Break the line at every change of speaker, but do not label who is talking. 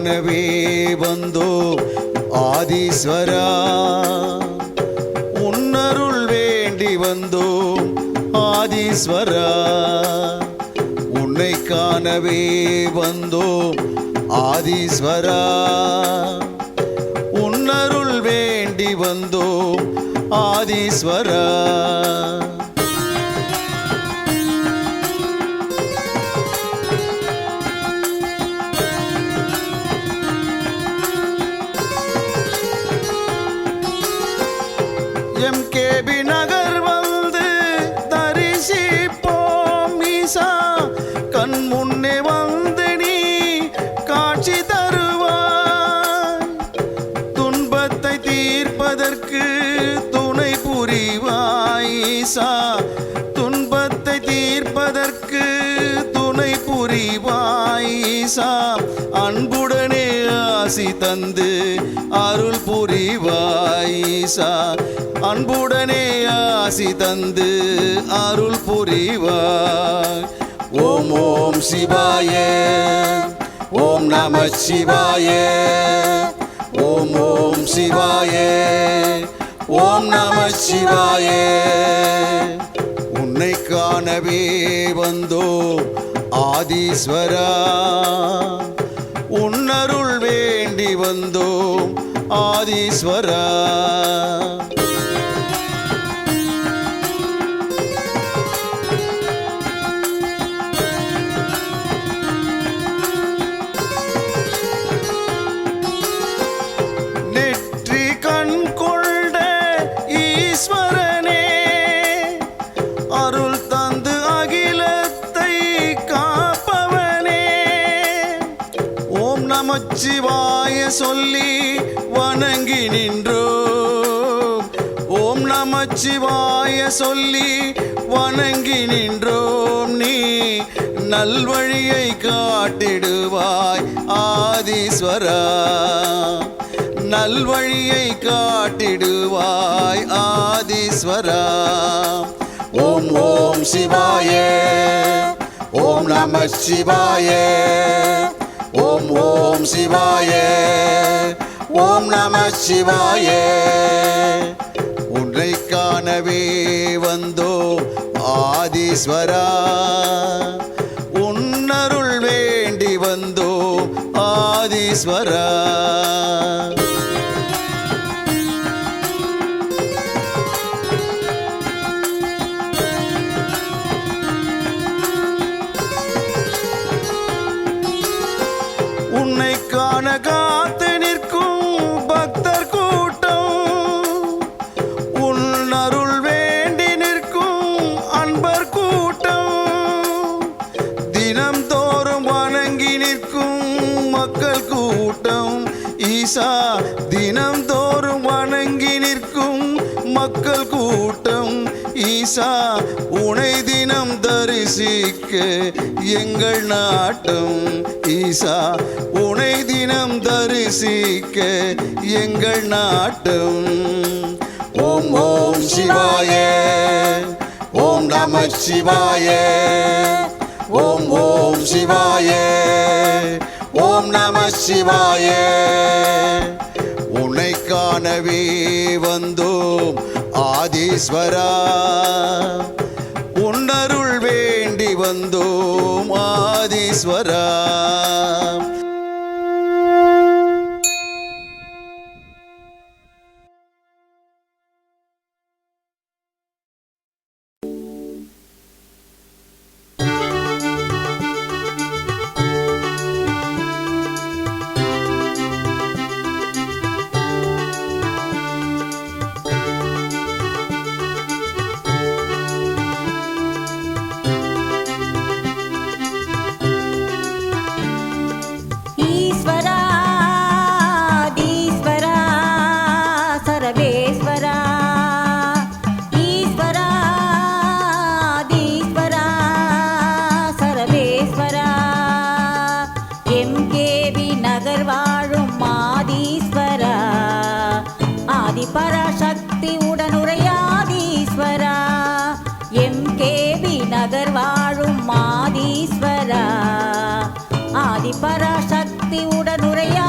காணவே வந்தோ ஆதீஸ்வரா, உன்னருள் வேண்டி வந்தோ ஆதீஸ்வரா, உன்னை காணவே வந்தோ ஆதீஸ்வரா, உன்னருள் வேண்டி வந்தோ ஆதீஸ்வரா. எம்கேபி நகர் வந்து தரிசிப்போம் ஈசா, கண் முன்னே வந்து நீ காட்சி தருவாய், துன்பத்தை தீர்ப்பதற்கு துணை புரிவாய் ஈசா, துன்பத்தை தீர்ப்பதற்கு துணை புரிவாய் ஈசா, அன்புடனே ஆசி தந்து அருள் புரிவாய் ஈசா, அன்புடனே ஆசி தந்து அருள் புரிவாய். ஓம் ஓம் சிவாய, ஓம் நம சிவாய, ஓம் ஓம் சிவாய, ஓம் நம சிவாய. உன்னை காணவே வந்தோ ஆதீஸ்வரா, உன்னருள் வேண்டி வந்தோ ஆதீஸ்வரா. நெற்றி கண் கொண்ட ஈஸ்வரனே, அருள் தந்து அகிலத்தை காப்பவனே, ஓம் நமச்சிவாய சொல்லி வணங்கி நின்றோம், ஓம் நமச்சிவாய சொல்லி வணங்கி நின்றோம், நீ நல்வழியை காட்டிடுவாய் ஆதீஸ்வரா, நல்வழியை காட்டிடுவாய் ஆதீஸ்வரா. ஓம் ஓம் சிவாய, ஓம் நம சிவாய, ஓம் ஓம் சிவாய, ஓம் நம சிவாய. உன்னை காணவே வந்தோ ஆதீஸ்வரா, உன்னருள் வேண்டி வந்தோ ஆதீஸ்வரா. உன்னை காண காத்து நிற்கும் பக்தர் கூட்டம், உன் அருள் வேண்டி நிற்கும் அன்பர் கூட்டம், தினம் தோறும் வணங்கி நிற்கும் மக்கள் கூட்டம் ஈசா, தினம் தோறும் வணங்கி நிற்கும் மக்கள் கூட்டம் ஈசா, உனை தினம் தரிசிக்க எங்கள் நாட்டம் ஈசா, உனை தினம் தரிசிக்க எங்கள் நாட்டம். ஓம் ஓம் சிவாய, ஓம் நம சிவாய, ஓம் ஓம் சிவாய, ஓம் நம சிவாய. உன்னை காணவே வந்தோம் ஆதீஸ்வரா, உன்னருள் வேண்டி வந்தோம் ஆதீஸ்வரா.
பராசக்தி உடனுரையாதீஸ்வரா, எம்கேபி நகர் வாழும் ஆதீஸ்வரா, ஆதி பராசக்தி சக்தி உடனுரையா